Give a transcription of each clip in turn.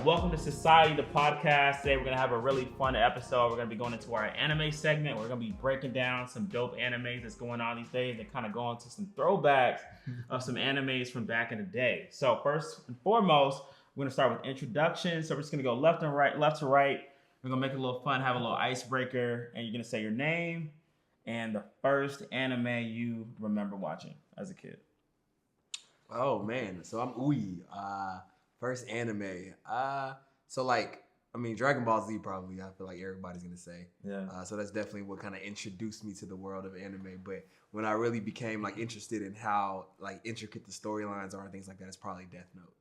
Welcome to Society, the podcast. Today we're going to have a really fun episode. We're going to be going into our anime segment. We're going to be breaking down some dope animes that's going on these days and kind of go into some throwbacks of some animes from back in the day. So first and foremost, we're going to start with introductions. So we're just going to go left to right. We're going to make it a little fun, have a little icebreaker, and you're going to say your name and the first anime you remember watching as a kid. Oh man, so I'm Uyi. First anime. Dragon Ball Z probably. I feel like everybody's gonna say. Yeah. So that's definitely what kind of introduced me to the world of anime. But when I really became like interested in how like intricate the storylines are and things like that, it's probably Death Note.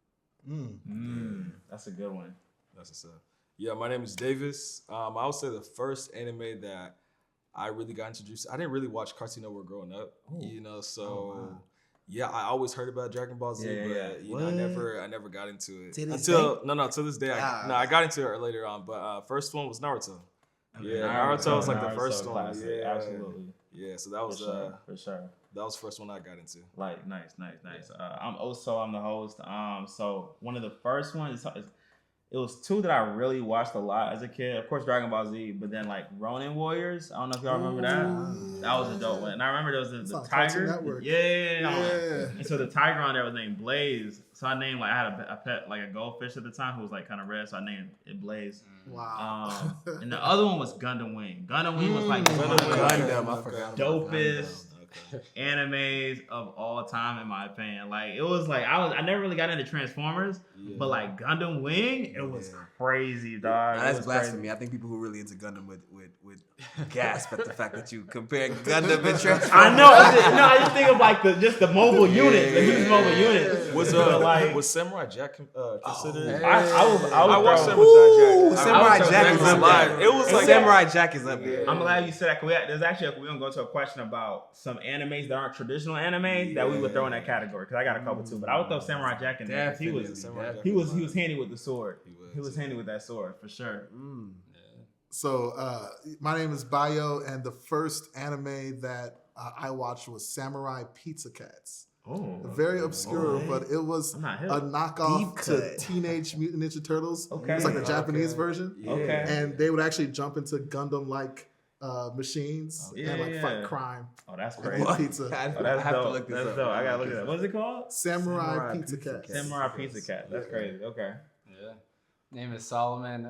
That's a good one. That's what's up. Yeah, my name is Davis. I would say the first anime that I really got introduced. I didn't really watch Cartoon Network growing up, Wow. Yeah, I always heard about Dragon Ball Z, but I never got into it To this day. I got into it later on, but first one was Naruto. Naruto was like the first one. Classic. Yeah, absolutely. Yeah, so that was for sure. That was the first one I got into. Like nice. I'm the host. So one of the first ones. It was two that I really watched a lot as a kid. Of course, Dragon Ball Z, but then like Ronin Warriors. I don't know if y'all remember that. That was a dope one. And I remember there was the tiger. Yeah. And so the tiger on there was named Blaze. So I named I had a pet like a goldfish at the time who was like kind of red. So I named it Blaze. Wow. And the other one was Gundam Wing. Gundam Wing was like Gundam, I forgot. Dopest animes of all time in my opinion. Like it was like I never really got into Transformers, but like Gundam Wing, it was crazy, dog. Now, that's blasphemy. Crazy. I think people who really into Gundam would gasp at the fact that you compare Gundam and Transformers. I know. I just think of like the mobile unit, the huge mobile unit. Was Samurai Jack considered? I watched Samurai Jack is up there. It was like Samurai Jack is up there. I'm glad you said that. We're gonna go to a question about some animes that aren't traditional animes that we would throw in that category because I got a couple too. But I would throw Samurai Jack in there because he was handy with the sword. He was handy with that sword for sure. So my name is Bayo, and the first anime that I watched was Samurai Pizza Cats. Very obscure, but it was a knockoff to Teenage Mutant Ninja Turtles. Okay. It's like the Japanese version. Okay. And they would actually jump into Gundam-like machines and fight crime. Oh, that's crazy. Pizza. That's dope. That's dope. I gotta look at that. What's it called? Samurai Pizza Cats. Samurai Pizza Cat. That's crazy. Okay. Yeah. Name is Solomon.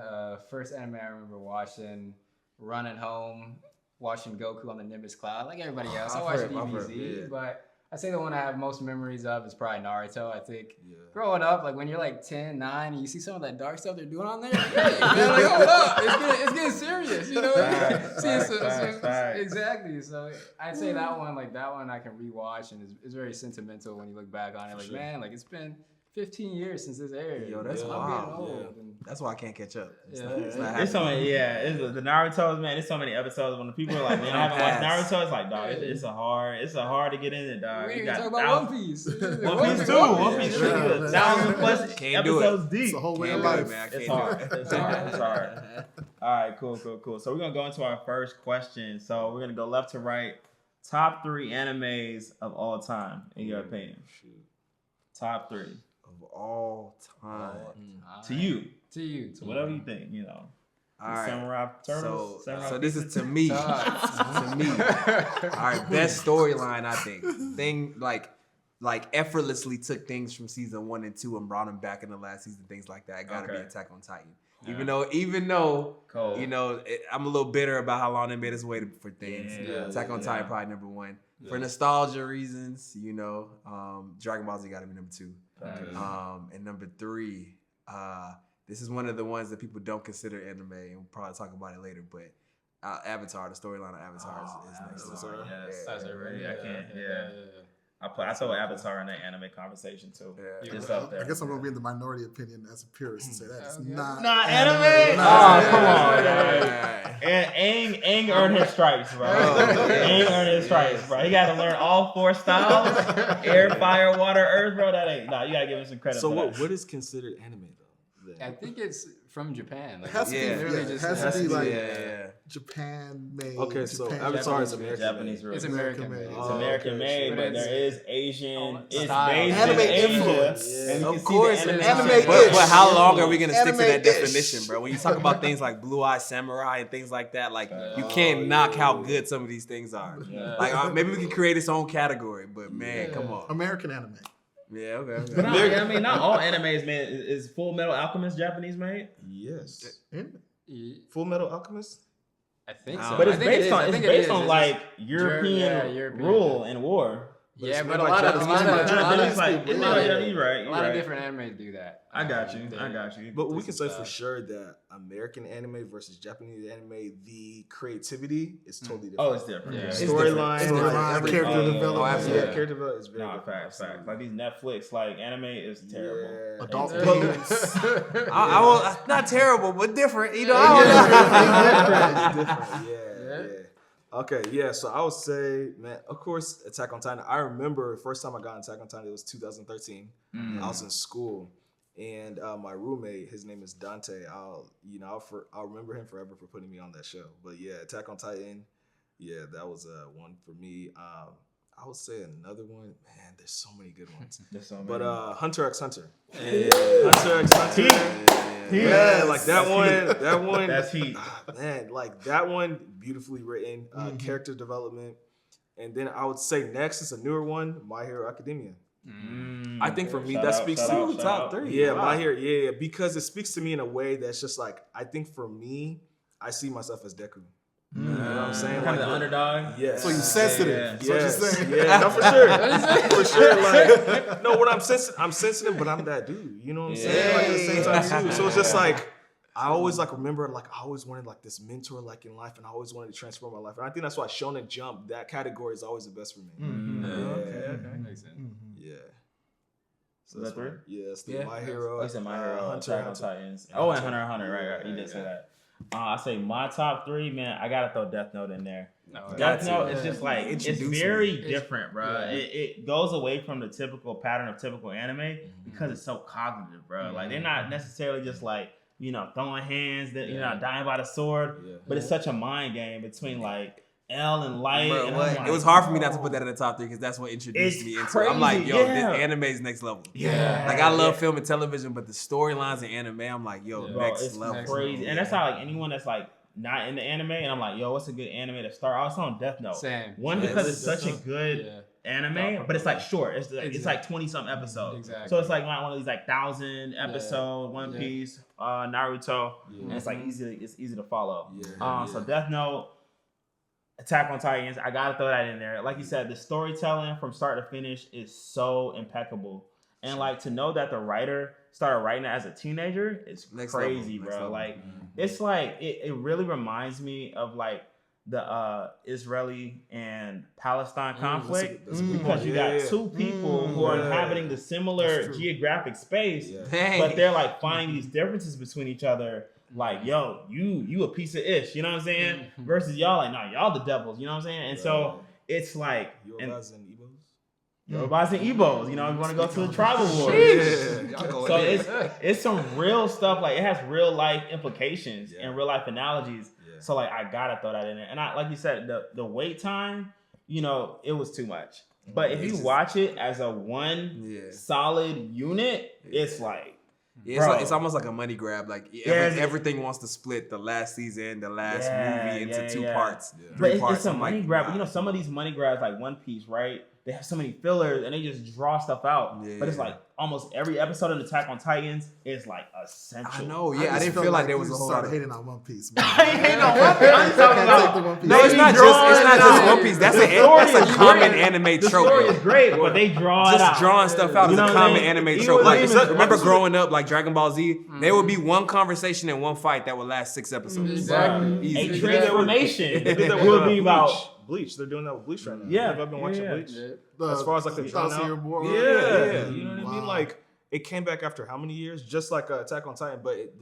First anime I remember watching, running home, watching Goku on the Nimbus Cloud, like everybody else. I watched DBZ, but I say the one I have most memories of is probably Naruto. I think growing up, like when you're like 10, 9, and you see some of that dark stuff they're doing on there, man, like, hold up, it's getting serious, you know? Exactly. So I'd say that one I can rewatch, and it's very sentimental when you look back on it. Like, man, like it's been 15 years since this aired. Yo, that's wild. I'm getting old. And that's why I can't catch up. It's so many, the Naruto's, man. There's so many episodes when the people are like, man, I haven't watched Naruto. It's like, dog, it's a hard to get in it, dog. We didn't even talk about One Piece. One Piece too. One Piece really good. 1,000+ episodes deep. It's a whole way of life. Man. It's hard. All right, cool. So we're gonna go into our first question. So we're gonna go left to right. Top 3 animes of all time, in your opinion. Top 3. Of all time. To you. To Whatever you think, you know. All right. Samurai Turtles. So this is to me. To me. All right. Best storyline, I think. Thing like effortlessly took things from season 1 and 2 and brought them back in the last season. Things like that. Gotta be Attack on Titan. Even though Cold. you know, I'm a little bitter about how long they made us wait for things. Attack on Titan probably number 1. Yeah. For nostalgia reasons, you know, Dragon Ball Z got to be number 2. And number 3, this is one of the ones that people don't consider anime, and we'll probably talk about it later, but Avatar, the storyline of Avatar is next. I saw Avatar in that anime conversation too. It's up there. I guess I'm going to be in the minority opinion as a purist and say that it's not anime. Come on. And Aang earned his stripes, bro. Aang earned his stripes, bro. He got to learn all 4 styles: air, fire, water, earth, bro. That ain't. You got to give him some credit. So what is considered anime though? I think it's from Japan. Like, It has to be. It has to be like Japan made. Okay, so Japan Avatar is American. Japanese It's American made. It's American made, but there is Asian. It's based Anime in Asia. influence. And you Of can course, see the anime. anime. But how long are we gonna stick to that Anime-ish. definition, bro? When you talk about things like Blue Eye Samurai and things like that, like you can't knock how good some of these things are. Like maybe we can create its own category, but man, come on. American anime. Yeah, okay. But I mean, not all anime is made. Is Full Metal Alchemist Japanese made? Yes. Full Metal Alchemist? I think so. But it's I think based it on is. it's based on like European European rule and war. Yeah, but made a by lot of Japanese people. You're right. a lot of different animes do that. I got you. But we can say for sure that American anime versus Japanese anime, the creativity is totally different. Oh, it's different. Yeah. Storyline, character development. Oh, absolutely. Yeah. Character development is very Nah, different. facts. Like these Netflix like anime is terrible. Yeah. Adult Yeah. themes. I will, not terrible, but different. You know, It's different. Yeah. Okay, yeah. So I would say, man, of course, Attack on Titan. I remember the first time I got Attack on Titan, it was 2013. I was in school, and my roommate, his name is Dante. I'll remember him forever for putting me on that show. But yeah, Attack on Titan. Yeah, that was one for me. I would say another one. Man, there's so many good ones. But Hunter x Hunter. Yeah. Hunter x Hunter. Yeah, like that one. That one. That's heat. Man, like that one, beautifully written, character development. And then I would say next is a newer one, My Hero Academia. I think for me that speaks to top 3. Yeah, My Hero. Yeah, because it speaks to me in a way that's just like, I think for me, I see myself as Deku. You know what I'm saying? Kind Like of the underdog. Yes. So you sensitive. That's what you're saying. Yeah, no, for sure. For sure. Like, no, what I'm sensitive, but I'm that dude. You know what I'm saying? Like at the same time too. So it's just like, I always like remember like I always wanted like this mentor like in life, and I always wanted to transform my life. And I think that's why Shonen Jump, that category is always the best for me. Okay. Makes sense. Yeah. So Is that that's three? why- Yeah, it's the My Hero. I said My Hero, Hunter Attack on Titans. Oh, and Hunter x Hunter. Right. You did say that. I say my top 3, man. I gotta throw Death Note in there. Death Note is just like it's very different, bro. Yeah. It goes away from the typical pattern of typical anime because it's so cognitive, bro. Like they're not necessarily just like throwing hands, that dying by the sword, but it's such a mind game between like L and Light. Bro, and it was hard for me not to put that in the top 3 because that's what introduced me into it. Crazy, I'm like, yo, this anime is next level. Yeah. Like I love film and television, but the storylines in anime, I'm like, yo, Bro, next it's level. crazy. And that's how like anyone that's like not in the anime, and I'm like, yo, what's a good anime to start? I was on Death Note. Same. One, because it's such a good anime, but it's like short. It's like 20-something episodes. Exactly. So it's like one of these like 1,000 episode One Piece, Naruto, and it's like easy to follow. So Death Note, Attack on Titans, I gotta throw that in there. Like you said, the storytelling from start to finish is so impeccable, and like to know that the writer started writing it as a teenager, it's crazy, bro. Like it's like it really reminds me of like the Israeli and Palestine conflict because you got two people who are inhabiting the similar geographic space, but they're like finding these differences between each other. Like, yo, you a piece of ish, you know what I'm saying? Versus y'all, like, nah, y'all the devils, you know what I'm saying? And so it's like Yorubas and Igbos. Yorubas and Igbos, you know, you want to go to the tribal wars. So it's some real stuff. Like it has real life implications and real life analogies. So like I gotta throw that in there. And I like you said, the wait time, it was too much. But if you watch it as a one solid unit, it's like. Yeah, it's almost like a money grab. Like everything wants to split the last season, the last movie into 2 parts. But it's a money grab. But some of these money grabs, like One Piece, right? They have so many fillers and they just draw stuff out. But it's like almost every episode of Attack on Titans is like essential. I know. Yeah, I didn't feel like there was a whole lot of hating on One Piece. Man. I ain't hating on One Piece. I'm talking about One Piece. No, it's not just One Piece. That's a common anime trope. The story is great, but they draw it out. Just drawing stuff out is a common anime trope. Like, remember growing up, like Dragon Ball Z, there would be one conversation and one fight that would last 6 episodes. Exactly. A transformation will be about Bleach. They're doing that with Bleach right now. Yeah. Have you been watching Bleach? Yeah. As far as like the drawn out. You know what I mean? Like it came back after how many years? Just like Attack on Titan, but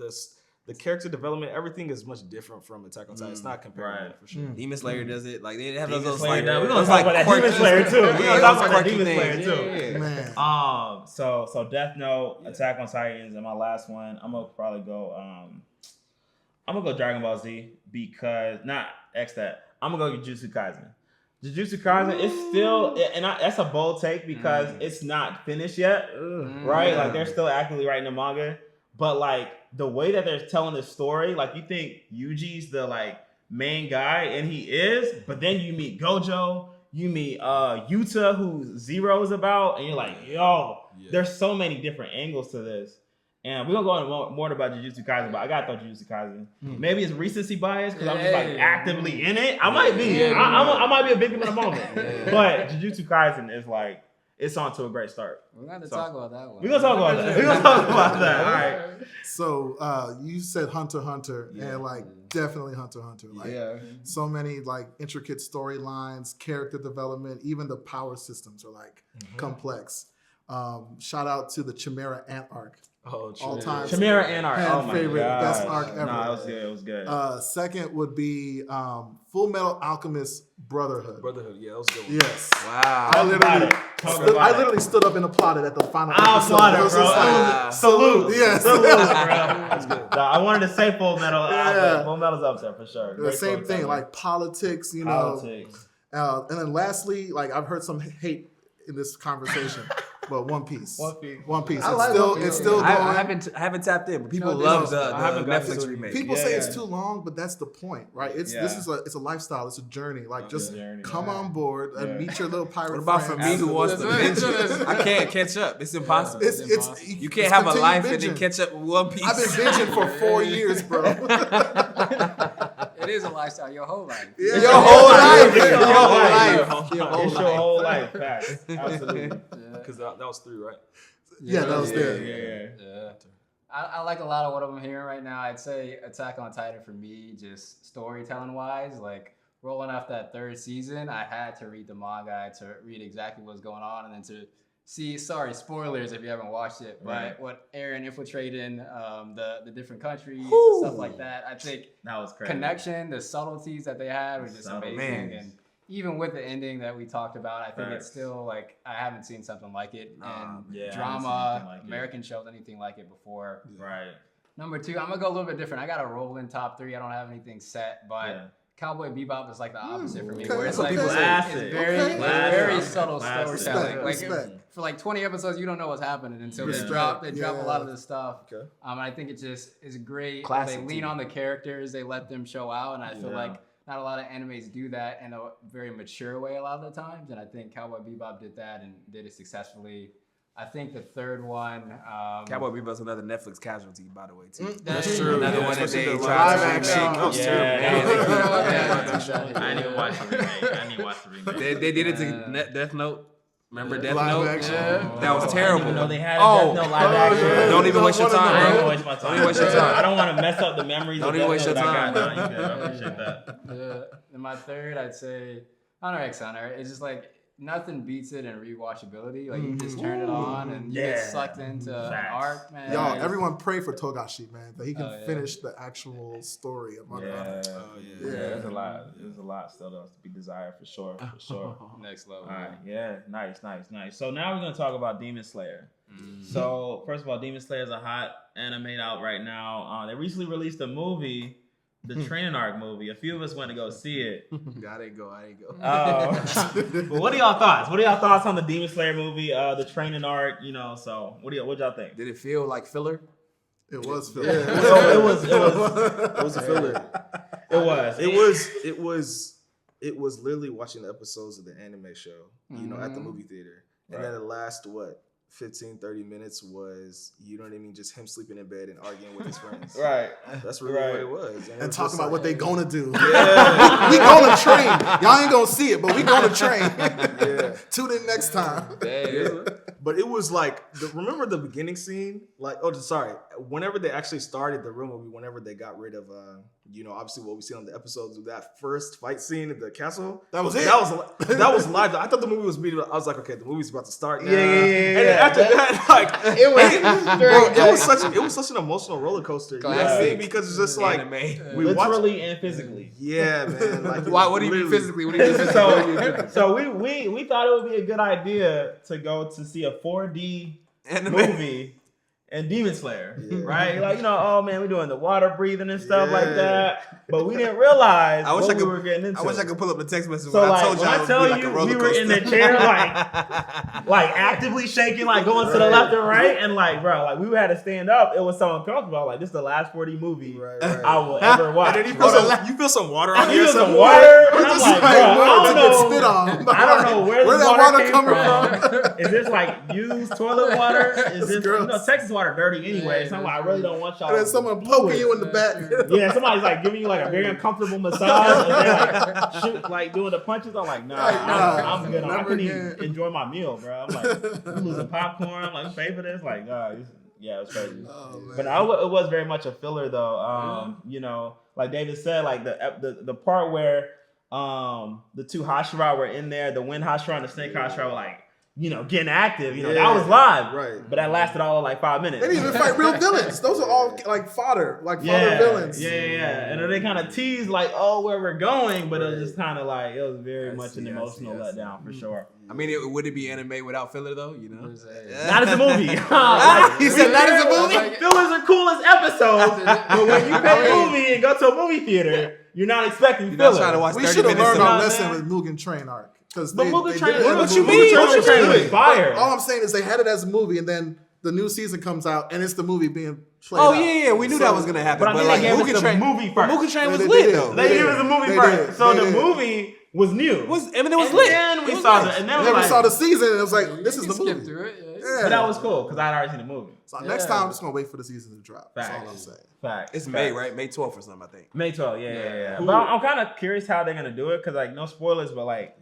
the character development, everything is much different from Attack on Titan. It's not comparable for sure. Demon Slayer does it. Like they have Demon those Slayer like we're gonna talk about that Demon Slayer too. We're gonna talk about that Demon Slayer too. Man. So Death Note, Attack on Titans, and my last one, I'm gonna probably go. I'm gonna go Dragon Ball Z because not X that. I'm gonna go Jujutsu Kaisen. Jujutsu Kaisen is still, and that's a bold take because it's not finished yet, right? Like they're still actively writing the manga, but like the way that they're telling the story, like you think Yuji's the like main guy, and he is, but then you meet Gojo, you meet Yuta, who Zero is about, and you're like, yo, there's so many different angles to this. And we're gonna go on more about Jujutsu Kaisen, but I gotta throw Jujutsu Kaisen. Maybe it's recency bias because I'm just like actively in it. I might be. I might be a victim in the moment. But Jujutsu Kaisen is like, it's on to a great start. We're gonna have to talk about that one. We're gonna talk about that. We're gonna talk about that. All right. So you said Hunter x Hunter, and like definitely Hunter x Hunter. Like so many like intricate storylines, character development, even the power systems are like complex. Shout out to the Chimera Ant arc. Oh, all time Chimera Ant arc. Oh my favorite, gosh. best arc ever. No, it was good. It was good. Second would be Full Metal Alchemist Brotherhood. Brotherhood, yeah, that was good one. Yes. Wow. I literally stood up and applauded at the final episode. I applauded, bro. Salute. Yes. Salute, bro. That's good. No, I wanted to say Full Metal. Full Metal's up there for sure. The same thing, like politics, you know. And then lastly, like I've heard some hate in this conversation. But One Piece. It's still going. I haven't tapped in, but people love the Netflix remake. People say it's too long, but that's the point, right? It's a lifestyle. It's a journey. Like just come on board and meet your little pirate. What about friends? for me who wants to binge? I can't catch up. It's impossible. You can't have a life and then catch up with One Piece. I've been binging for 4 years, bro. It is a lifestyle. Your whole life. Yeah. Your whole life. It's your whole life. Facts. Absolutely. Because that was 3, right? Yeah, that was there. Yeah. I like a lot of what I'm hearing right now. I'd say Attack on Titan for me, just storytelling wise, like rolling off that 3rd season, I had to read the manga, I had to read exactly what's going on, and then to see, sorry, spoilers if you haven't watched it, but what Eren infiltrating the different countries, stuff like that, I think that was crazy. Connection, the subtleties that they had was just amazing. And even with the ending that we talked about, I think it's still like, I haven't seen something like it in drama, like American shows, anything like it before. Right. Number 2, I'm gonna go a little bit different. I got a roll in top 3. I don't have anything set, but Cowboy Bebop is like the opposite for me. Where it's like it's very subtle storytelling. Like for like 20 episodes, you don't know what's happening until they drop. They drop a lot of this stuff. Okay. And I think it just is great. Classic they lean on the characters. They let them show out, and I feel like not a lot of animes do that in a very mature way a lot of the times. And I think Cowboy Bebop did that and did it successfully. I think the third one... Cowboy Bebop's another Netflix casualty, by the way, too. That's true. Another one that they tried to remake. I didn't even watch the remake. They did it to Death Note. Remember Death Live Note? action. That was terrible. Even though they had Death Note live action. Don't even waste your time, I bro. ain't gonna waste my time. Don't even waste your time. I don't want to mess up the memories. Don't even waste your time. No, you good. I appreciate that. And my third, I'd say Hunter x Hunter. It's just like nothing beats it in rewatchability. Like you just turn it on and you get sucked into an arc, man. Y'all, everyone pray for Togashi, man, that he can finish the actual story of Hunter x Hunter. There's a lot. There's a lot still to be desired for sure. Next level. All right, nice. So now we're gonna talk about Demon Slayer. So first of all, Demon Slayer is a hot anime out right now. They recently released a movie, the Training Arc movie. A few of us went to go see it. I didn't go. But what are y'all thoughts? What are y'all thoughts on the Demon Slayer movie, the Training Arc? You know, so what y'all think? Did it feel like filler? It was filler. It was a filler. It was literally watching the episodes of the anime show, you know, at the movie theater. And then the last 15-30 minutes was, you know what I mean, just him sleeping in bed and arguing with his friends. Right. That's really what it was. And talking about what they gonna do. Yeah. we gonna train. Y'all ain't gonna see it, but we gonna train. Tune in next time. But it was like, remember the beginning scene? Like, whenever they actually started the real movie, whenever they got rid of obviously what we see on the episodes with that first fight scene at the castle. That was it. That was live. I thought the movie was beating. I was like, okay, the movie's about to start now. Yeah. And then after that, like it was such an emotional roller coaster. You know what I mean? Because it's just like we literally and physically. Yeah, man. Like, what do you mean physically? What do you mean physically? So we thought it would be a good idea to go to see a 4D movie and Demon Slayer, right? Like, oh man, we're doing the water breathing and stuff like that. But we didn't realize what we were getting into. I wish I could pull up the text message so when I told you when I tell you we were in the chair like actively shaking, like going to the left and right, and like, bro, like we had to stand up. It was so uncomfortable. Like, this is the last 4D movie I will ever watch. And then you feel some water on you. I feel some water, and I'm like, bro, I don't know where this water came from. Is this like used toilet water? Is this Texas water dirty anyway? So I'm like, I really don't want y'all. And then someone poking you in the back. Yeah, somebody's like giving you like a very uncomfortable massage, and then like doing the punches. I'm like, I'm good. I couldn't even enjoy my meal, bro. I'm like, I'm losing popcorn. I'm like, pay for this? Like, yeah, it was crazy. But it was very much a filler, though. Like David said, like the part where the two Hashira were in there, the Wind Hashira and the Snake Hashira were like, getting active. That was live. Right. But that lasted all of like 5 minutes. They didn't even fight real villains. Those are all like fodder villains. Yeah. And they kind of teased like, where we're going, but it was just kind of like, it was very much an emotional letdown for sure. I mean, would it be anime without filler though? Not as a movie. He said not as a movie? Fillers are cool as episodes, but when you pay a movie and go to a movie theater, you're not expecting filler. Trying to watch we 30 should have minutes learned our lesson with Mugen Train arc. But Mugen Train, what you mean? Mugen Train was fire. All I'm saying is they had it as a movie, and then the new season comes out, and it's the movie being played out. Yeah, we knew that was gonna happen. But I mean, Mugen Train, movie first. Mugen Train was lit though. They gave us a movie first, so the movie was new. It was lit. Then we saw the, and then we saw the season, and it was like, this is the movie. Through it, But that was cool because I'd already seen the movie. So next time, I'm just gonna wait for the season to drop. Facts. That's all I'm saying. Facts. It's May, right? May 12th or something, I think. May 12th, yeah. But I'm kind of curious how they're gonna do it because like no spoilers, but like.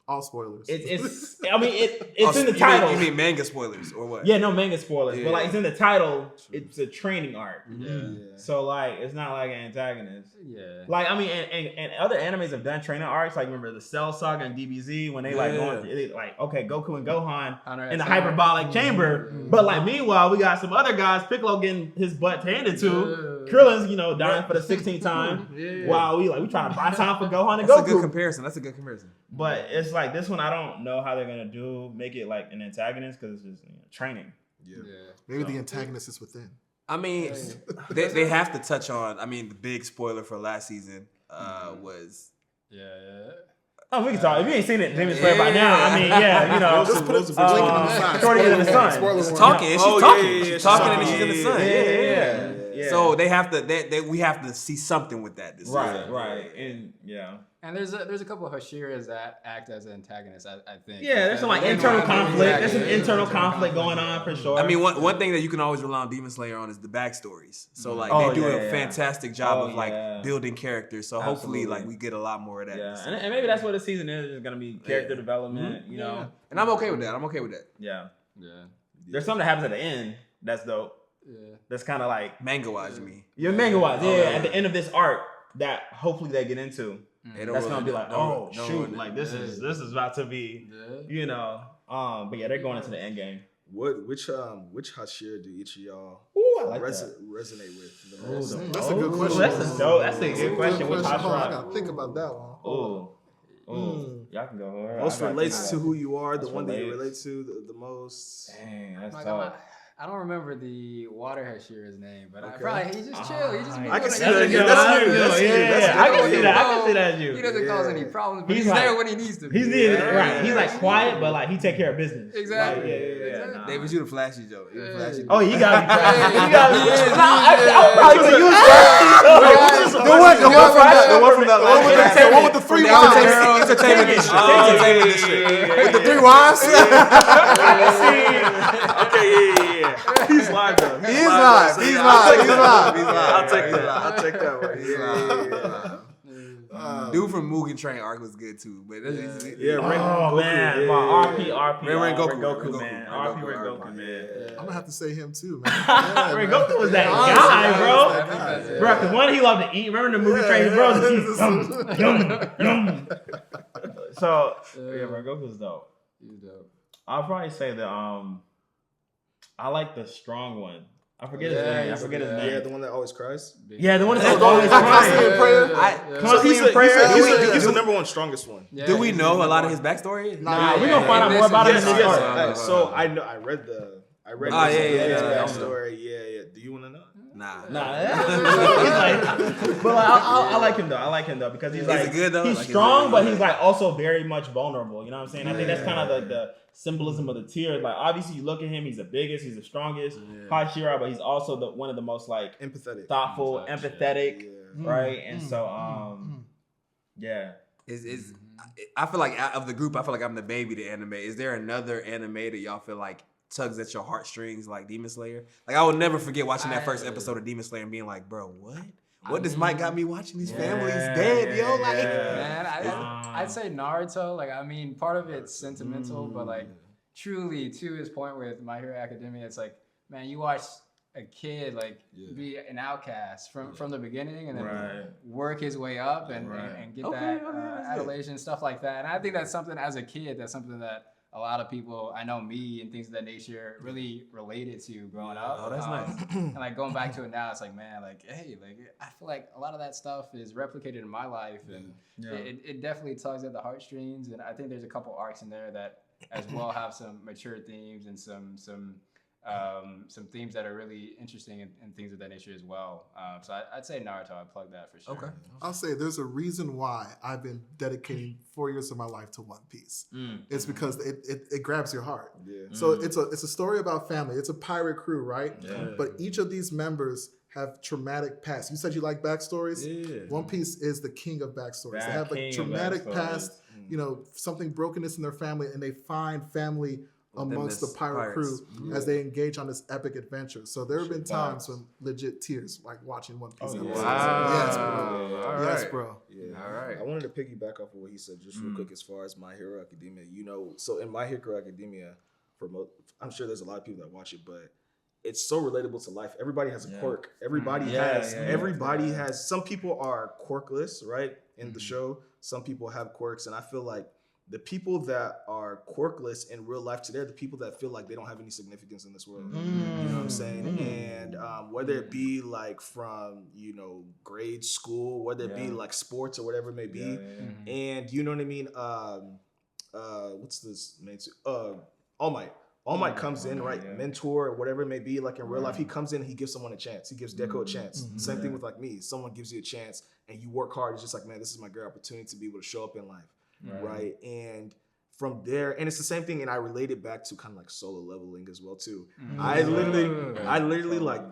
All spoilers. It's in the title. You mean manga spoilers or what? Yeah, no manga spoilers. But like it's in the title, it's a training arc. Yeah. So like it's not like an antagonist. Yeah. Like I mean and other animes have done training arcs. Like remember the Cell Saga and DBZ when they like going through, like okay, Goku and Gohan in the hyperbolic chamber. But like meanwhile we got some other guys, Piccolo getting his butt handed to. Krillin's, dying for the 16th time. While we trying to buy time for Gohan and Goku. That's a good comparison. But it's like this one, I don't know how they're gonna make it like an antagonist because it's just training. Yeah. Maybe the antagonist is within. I mean, they have to touch on. I mean, the big spoiler for last season was. Yeah. Oh, we can talk. If you ain't seen it, Demon Slayer by now, I mean, just put it on the side. Shorty in the sun. She's talking. She's talking. She's talking, and she's in the sun. Yeah. So they have to. We have to see something with that. This season. Right, and yeah. And there's a couple of Hashiras that act as antagonists, I think. Yeah, there's some internal conflict. There's some internal conflict going on for sure. I mean, one thing that you can always rely on Demon Slayer on is the backstories. So like they do a fantastic job of building characters. So hopefully we get a lot more of that. Yeah, and maybe that's what the season is. It's gonna be character development. You know, and I'm okay with that. Yeah. There's something that happens at the end that's dope. Yeah. That's kind of like manga wise, you mean? Yeah, manga wise. Yeah, at the end of this arc that hopefully they get into. That's gonna be like, like this is about to be, but yeah, they're going into the end game. Which Hashira do each of y'all resonate with the most? That's a good question. That's a good question. Which Hashira? I gotta think about that one. Y'all can go. Most relates to who you are, the one that you relate to the most. Dang, that's tough. I don't remember the water Hashira's name, but he's just chill. He just I can see that. Yeah, I can see that as you. He doesn't cause any problems, but he's there when he needs to be. He's needed, right. He's like quiet, but like he take care of business. Exactly. Yeah. David, you the flashy Joe. Oh, you gotta be flashy. You gotta be flashy. I'm probably gonna use that. The one with the three wives. Entertainment district. With the three wives. Okay, yeah. He's live though. He's live. I'll take that one. Yeah. Dude from Mugen Train arc was good too, but man, RP, Goku, man, man. I'm gonna have to say him too, man. Goku was that guy, bro. Bro, because one he loved to eat. Remember the Mugen Train, bro? Yum. So bro, Goku's dope. He's dope. I'll probably say that I like the strong one. I forget his name. Yeah, the one that always cries. Yeah, the one that's always crying. He's the number one strongest one. Yeah, do we know a lot of his backstory? Nah, we're gonna find out more about him in this story. So I read his backstory. Yeah. Do you want to know? Nah. But I like him though because he's like good though? He's strong, but he's like also very much vulnerable. You know what I'm saying? I think that's kind of like the symbolism of the tier. Like obviously you look at him, he's the biggest, he's the strongest, Hashira, but he's also one of the most like empathetic, thoughtful, empathetic, right? And so I feel like out of the group, I feel like I'm the baby to anime. Is there another anime that y'all feel like tugs at your heartstrings like Demon Slayer? Like I will never forget watching that first episode of Demon Slayer and being like, bro, what? What does Mike got me watching? His family's dead, yo. Like, man, I'd say Naruto. Like, I mean, part of it's sentimental, but like, truly, to his point with My Hero Academia, it's like, man, you watch a kid like be an outcast from the beginning, and then work his way up and get adulation, stuff like that. And I think that's something as a kid, that's something that a lot of people, I know me and things of that nature, really related to growing up. Oh, that's nice. And like going back to it now, it's like, man, like, hey, like I feel like a lot of that stuff is replicated in my life, and it definitely tugs at the heartstrings. And I think there's a couple arcs in there that as well have some mature themes and some themes that are really interesting and things of that nature as well. So I'd say Naruto. I'd plug that for sure. Okay. I'll say there's a reason why I've been dedicating 4 years of my life to One Piece. It's because it grabs your heart. Yeah. So it's a story about family. It's a pirate crew, right? Yeah. But each of these members have traumatic past. You said you like backstories? Yeah. One Piece is the king of backstories. They have like traumatic past, something brokenness in their family, and they find family amongst the pirate crew as they engage on this epic adventure. So there have been times when legit tears, like watching One Piece. Wow. Yes, bro. Yeah. All right. I wanted to piggyback off of what he said just real quick as far as My Hero Academia. So in My Hero Academia, I'm sure there's a lot of people that watch it, but it's so relatable to life. Everybody has a quirk. Everybody has. Some people are quirkless, right? In the show, some people have quirks, and I feel like the people that are quirkless in real life today are the people that feel like they don't have any significance in this world. You know what I'm saying? And whether it be like from, grade school, whether it be like sports or whatever it may be. And you know what I mean? What's this name? All Might. All Might comes in, right? Mentor or whatever it may be, like in real life, he comes in and he gives someone a chance. He gives Deco a chance. Same thing with like me. Someone gives you a chance and you work hard. It's just like, man, this is my great opportunity to be able to show up in life. Right. And from there, and it's the same thing, and I relate it back to kind of like solo leveling as well too. I literally like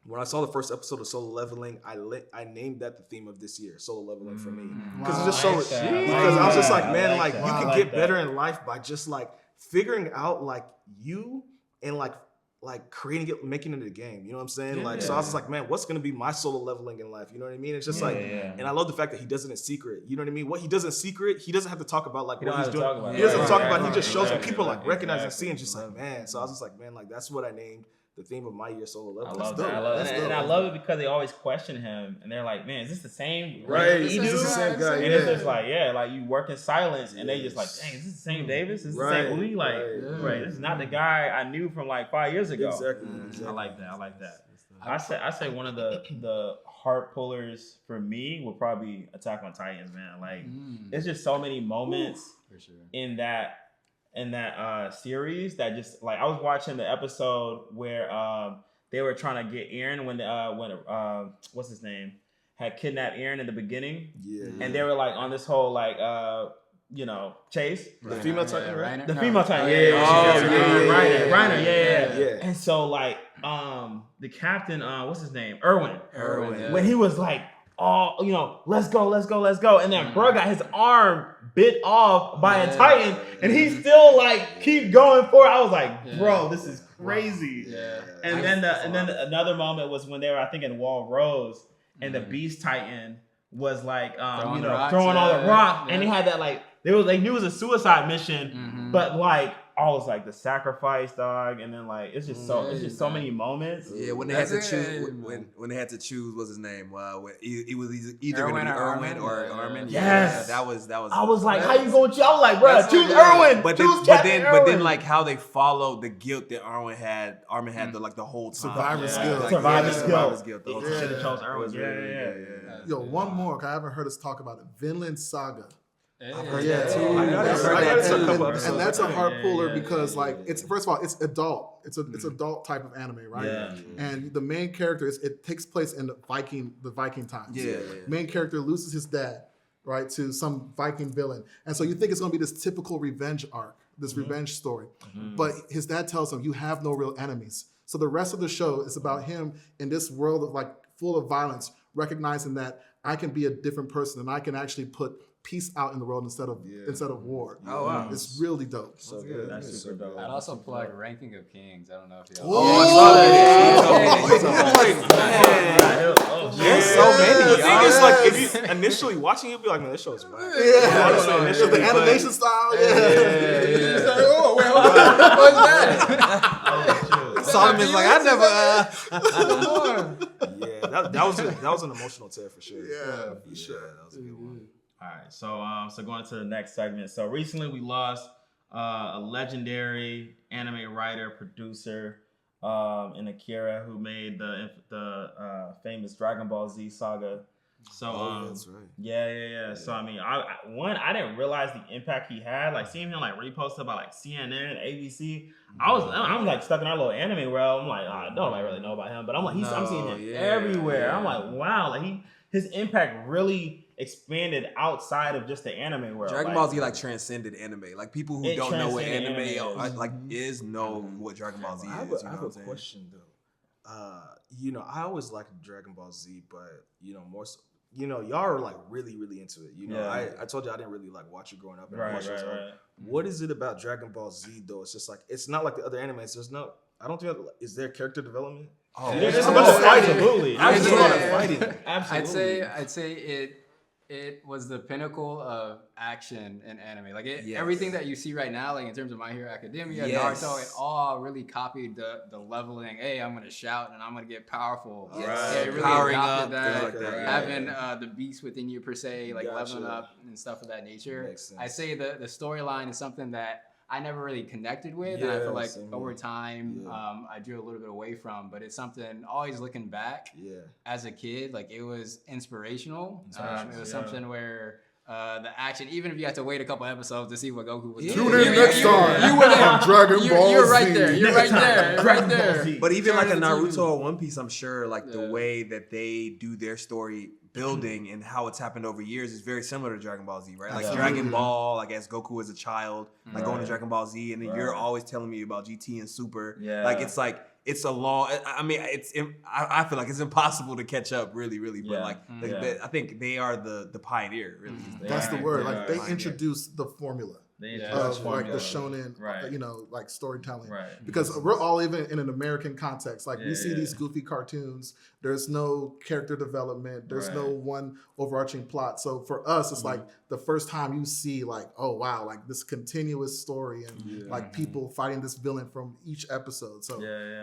when I saw the first episode of Solo Leveling, I named that the theme of this year, Solo Leveling for me, because it's just because I was just like, man, like you can get better in life by just like figuring out like you and like creating it, making it a game. You know what I'm saying? So I was just like, man, what's gonna be my solo leveling in life? You know what I mean? It's just and I love the fact that he does it in secret. You know what I mean? What he does in secret, he doesn't have to talk about like what he's doing. He doesn't talk about. He just shows up. People like recognize and see, and just like, man. So I was just like, man, like that's what I named the theme of my year solo leveling. I love that. And I love it because they always question him, and they're like, man, is this the same? Right, is this the same guy? And it's just like, like you work in silence, and they just like, dang, is this the same Davis? Is this the same Louis? Like, this is not the guy I knew from like 5 years ago. Exactly. I like that. I say one of the heart pullers for me would probably be Attack on Titans, man. Like, there's just so many moments in that series that just like I was watching the episode where they were trying to get Eren when what's his name had kidnapped Eren in the beginning, and they were like on this whole like chase. The female Titan, right? The female Titan, Reiner, yeah. And so like the captain, what's his name, Erwin, when he was like, let's go, and then bro got his arm bit off by a Titan, and he still like keep going for it. I was like, bro, this is crazy. And then another moment was when they were, I think, in Wall Rose, and the Beast Titan was like, throwing all the rock, and they had that like they knew it was a suicide mission, but like all was like the sacrifice, dog, and then like it's just so many moments. Yeah, when they had to choose, when they had to choose, what's his name? It was either going to be Erwin or Armin. Yes, that was. I was like, how you going to? I was like, bro, choose Erwin. But then like how they followed the guilt that Armin had the whole time. Survivor's guilt. He should have chose Erwin. Yeah. Yo, one more. I haven't heard us talk about it. Vinland Saga. I've heard that too. And that's a hard puller because, like, it's first of all, it's adult. It's adult type of anime, right? Yeah. And the main character it takes place in the Viking times. Yeah. Main character loses his dad, right, to some Viking villain, and so you think it's going to be this typical revenge arc, this revenge story, but his dad tells him, "You have no real enemies." So the rest of the show is about him in this world of like full of violence, recognizing that I can be a different person and I can actually put peace out in the world instead of war. Oh wow, it's really dope. So good. That's super dope. I'd also plug Ranking of Kings. I don't know if y'all. There's so many. The thing is, like, if you initially watching, you'll be like, man, this show is whack. Honestly, the animation style. Oh wait, hold on. What's that? Solomon's like, I never. That was an emotional tear for sure. Yeah, for sure. That was a good one. All right, so going to the next segment. So recently we lost a legendary anime writer, producer, in Akira, who made the famous Dragon Ball Z saga. So that's right. Yeah. So I mean, I didn't realize the impact he had. Like seeing him like reposted by like CNN, ABC. I'm like stuck in our little anime world. I'm like, I don't really know about him, but I'm like, I'm seeing him everywhere. Yeah. I'm like, wow, like his impact really expanded outside of just the anime world. Dragon Ball Z like transcended anime. Like people who don't know what anime is know what Dragon Ball Z is. I have a question though. I always liked Dragon Ball Z, but more so, y'all are like really, really into it. I told you I didn't really like watch it growing up. Right. What is it about Dragon Ball Z though? It's just like it's not like the other animes. I don't think. Is there character development? Oh, there's a bunch of fighting. Absolutely. Absolutely. I'd say it was the pinnacle of action in anime. Like everything that you see right now, like in terms of My Hero Academia, Naruto, it all really copied the leveling. Hey, I'm gonna shout and I'm gonna get powerful. Yes. Yeah, it really Powering adopted up, that. Having the beast within you per se, like leveling up and stuff of that nature. I say the storyline is something that I never really connected with, and I feel like over time I drew a little bit away from. But it's something always looking back. As a kid, like it was inspirational. It was something where the action, even if you had to wait a couple episodes to see what Goku was doing. Tune in next time. You were there. Dragon Ball Z. You're right there. You're right there. Right there. But even like a Naruto or One Piece, I'm sure like the way that they do their story building and how it's happened over years is very similar to Dragon Ball Z, right? Like Dragon Ball, like as Goku as a child, like going to Dragon Ball Z, and then you're always telling me about GT and Super. Yeah. Like it's a long. I mean, I feel like it's impossible to catch up, really, but I think they are the pioneer, really. That's the word. Like they introduced the formula. Of like the shonen, like storytelling. Right. Because we're all even in an American context. Like we see these goofy cartoons. There's no character development. There's no one overarching plot. So for us, it's like the first time you see like, oh wow, like this continuous story and like people fighting this villain from each episode. So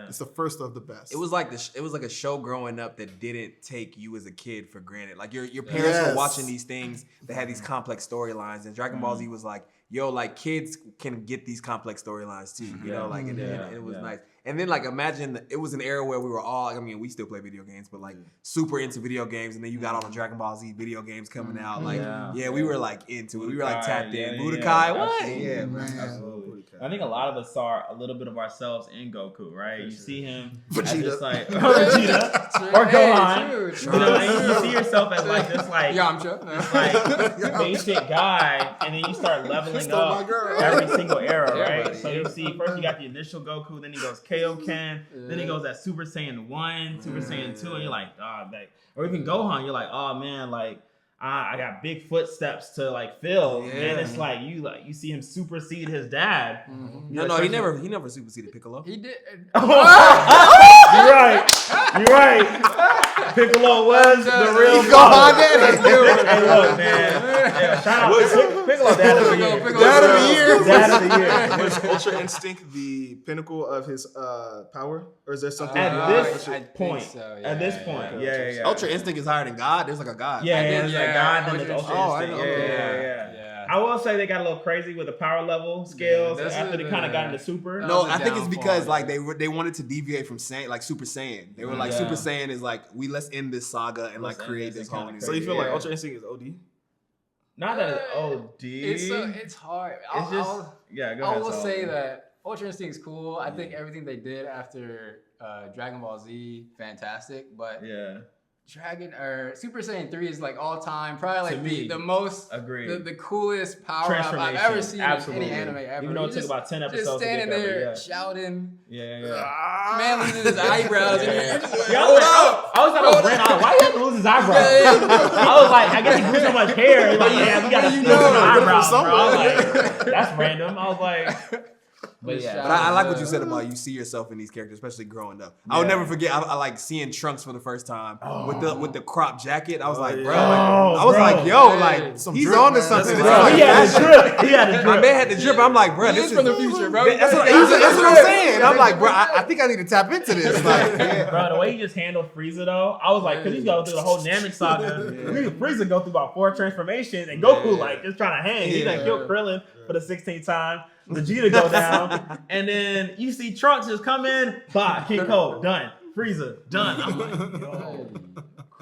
it's the first of the best. It was like a show growing up that didn't take you as a kid for granted. Like your parents were watching these things that had these complex storylines, and Dragon Ball Z was like, yo, like kids can get these complex storylines too, and it was nice. And then like imagine it was an era where we were all, I mean, we still play video games, but like super into video games, and then you got all the Dragon Ball Z video games coming out. Like, we were like into it. We were like tapped in. Budokai, what? Yeah, man. Absolutely. I think a lot of us saw a little bit of ourselves in Goku, right? You see him as just like Vegeta or Gohan, and you see yourself as like this like basic guy, and then you start leveling up every single era, right? So you see first you got the initial Goku, then he goes Kaioken, then he goes at Super Saiyan 1, Super Saiyan 2, and you're like, or even Gohan, you're like, oh man, like I got big footsteps to like fill, and it's like you see him supersede his dad. Mm-hmm. No, he never superseded Piccolo. He did. You're right. Piccolo was the real Gohan. Hey, look, man. Shout out to Piccolo, dad of the year. Dad of the year. Was Ultra Instinct the pinnacle of his power, or is there something At this point? So, At this point, yeah. Ultra Instinct is higher than God. There's like a God. Yeah, it's like God, then it's Ultra Instinct. Yeah. I will say they got a little crazy with the power level scales after they kind of got into Super. No, I think it's because like they wanted to deviate from like Super Saiyan. They were like Super Saiyan is like let's end this saga and like create this whole new. So you feel like Ultra Instinct is OD? Not that it's OD. It's hard. Go ahead. I will say that Ultra Instinct is cool. I think everything they did after Dragon Ball Z, fantastic. But Super Saiyan 3 is like all time, probably like the most, the coolest power up I've ever seen in any anime ever. Even though it took about 10 episodes. Just standing there shouting. Yeah. Man losing his eyebrows. I was like, Brent, why you have to lose his eyebrows? I was like, I guess he grew so much hair. He's like, we got to lose his eyebrows, bro. I was like, that's random. I was like... But I like what you said about you see yourself in these characters, especially growing up. I would never forget. I like seeing Trunks for the first time with the crop jacket. I was like, bro, he's on to something. He had a drip. My man had the drip. I'm like, bro, this is from the future, bro. That's what I'm saying. I'm like, bro, I think I need to tap into this. Like, bro, the way he just handled Frieza though, I was like, because he's going through the whole Namek saga. Frieza go through about 4 transformations, and Goku like just trying to hang. He like killed Krillin for the 16th time. Vegeta go down, and then you see Trunks just come in, King Cold, done. Frieza, done. I'm like, yo,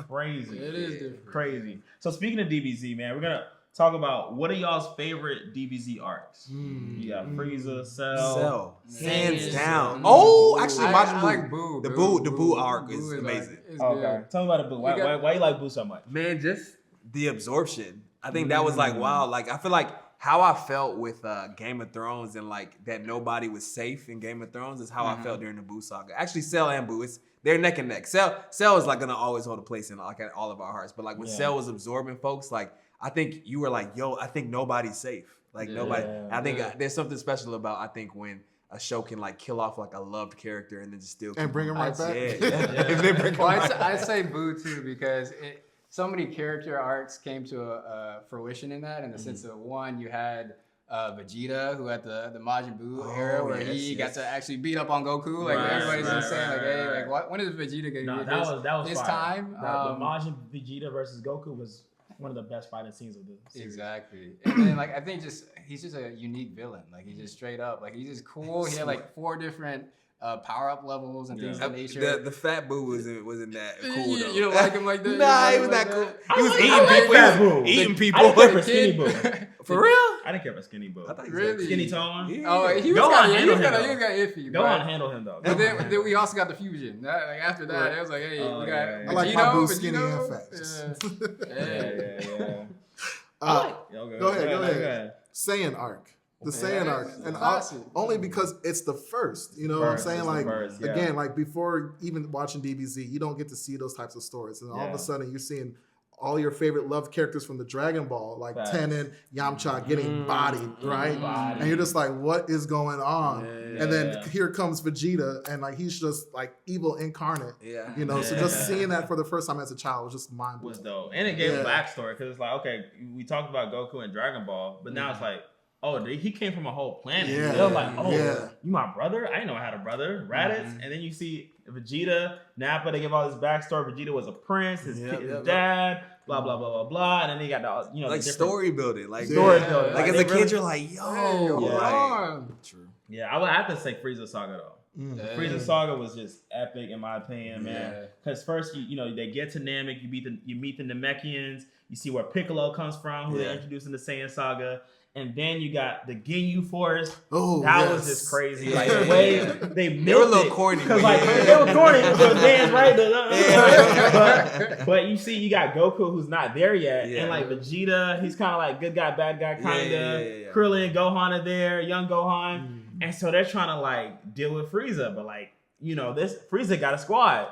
crazy. It is different. Crazy. So speaking of DBZ, man, we're gonna talk about what are y'all's favorite DBZ arcs. You got Frieza, Cell. Hands down. Oh, actually, I like Boo. The Boo arc is amazing. Okay, tell me about the Boo. Why you like Boo so much? Man, just the absorption. I think that was like wow. Like I feel like how I felt with Game of Thrones and like that nobody was safe in Game of Thrones is how I felt during the Boo saga. Actually, Cell and Boo, they're neck and neck. Cell is like gonna always hold a place in like all of our hearts. But like when Cell was absorbing folks, like I think you were like, yo, I think nobody's safe. Like nobody. I think there's something special about I think when a show can like kill off like a loved character and then just still bring him right back. I say Boo too because so many character arcs came to fruition in that, in the sense of one, you had Vegeta, who had the Majin Buu era, where he got to actually beat up on Goku. Like everybody's just saying, like, hey, like when is Vegeta gonna get his time? The Majin Vegeta versus Goku was one of the best fighting scenes of the series. Exactly. And then like I think he's just a unique villain. Like he's just straight up. Like he's just cool. He had like 4 different power-up levels and things of that nature. The fat Boo wasn't that cool though. You don't like him like that? Nah, he was not cool. He was eating people. I didn't care for Skinny Boo. For real? I didn't care for Skinny Boo. I thought really? Skinny Tone? Yeah. Oh, he was kind of iffy. Go on, handle him though. But then we also got the fusion. Like after that, it was like, hey, we got I like my Boo skinny and fat. Yeah. Go ahead. Saiyan arc. The Saiyan arc, and only because it's the first. You know what I'm saying? Like again, like before even watching DBZ, you don't get to see those types of stories, and all of a sudden you're seeing all your favorite love characters from the Dragon Ball, like Tenon, Yamcha, getting bodied, right? And you're just like, what is going on? And then here comes Vegeta, and like he's just like evil incarnate. You know, so just seeing that for the first time as a child was just mind blowing. Was dope, and it gave a backstory because it's like, okay, we talked about Goku and Dragon Ball, but now it's like, oh, he came from a whole planet. They're like, you my brother? I didn't know I had a brother. Raditz. And then you see Vegeta, Nappa, they give all this backstory. Vegeta was a prince, his dad, blah, blah, blah, blah, blah. And then he got the, like story building. Like story building. Like as a kid, you're like, yo. True. Yeah, I would have to say Frieza Saga though. Frieza Saga was just epic in my opinion, man. Because first, you know, they get to Namek, you meet the Namekians, you see where Piccolo comes from, who they introduced in the Saiyan Saga. And then you got the Ginyu Force. Oh, that was just crazy. Like the way they milked they were a little corny. Because like they were corny. So it dance right. But you see, you got Goku who's not there yet, and like Vegeta, he's kind of like good guy, bad guy, kind of. Krillin, Gohan are there, young Gohan, and so they're trying to like deal with Frieza, but like this Frieza got a squad.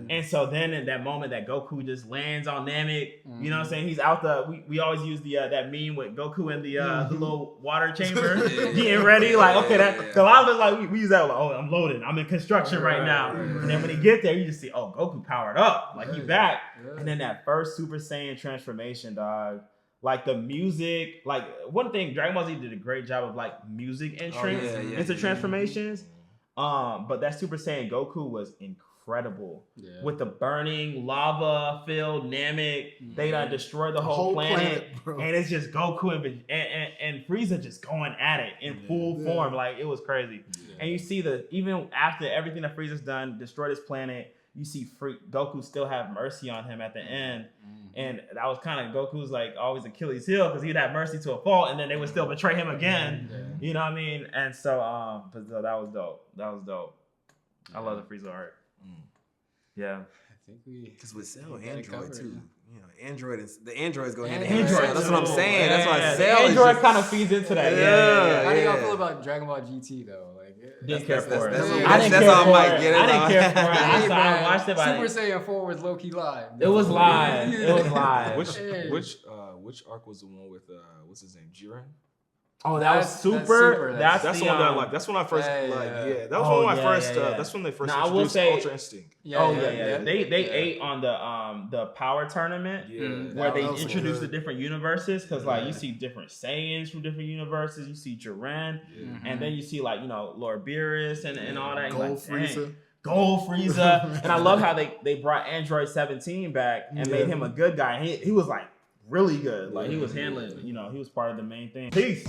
And so then in that moment that Goku just lands on Namek, you know what I'm saying? He's out we always use the that meme with Goku in the little water chamber getting ready. Like, okay, a lot of us like we use that like, oh, I'm loaded. I'm in construction right now. And then when he get there, you just see, oh, Goku powered up. Like he back. And then that first Super Saiyan transformation, dog. Like the music, like one thing, Dragon Ball Z did a great job of like music entrance into transformations. But that Super Saiyan Goku was incredible with the burning lava filled Namek. They done destroyed the whole planet and it's just Goku and Frieza just going at it in full form. Like it was crazy. And you see even after everything that Frieza's done, destroyed his planet, you see Goku still have mercy on him at the end. And that was kind of Goku's like always Achilles heel because he'd have mercy to a fault and then they would still betray him again. You know what I mean? And so, but that was dope. That was dope. I love the Frieza art. Yeah. I think because with Cell Android too. The androids go hand in Android. hand. That's what I'm saying. That's why Cell Android kind of feeds into that. Yeah. How do y'all feel about Dragon Ball GT though? Like, didn't care for it. I didn't care for it. I didn't care for it. I watched it. Super Saiyan 4 was low key live. It was live. It was live. Which arc was the one with what's his name, Jiren? Oh, that was Super. That's the one that I like. That's when I first that was one of my first. That's when they first introduced Ultra Instinct. They ate on the power tournament where they introduced the different universes because like you see different Saiyans from different universes. You see Jiren, and then you see like Lord Beerus and all that. Gold Frieza. Gold Frieza. And I love how they brought Android 17 back and made him a good guy. He was like really good. Like he was handling, he was part of the main thing. Peace.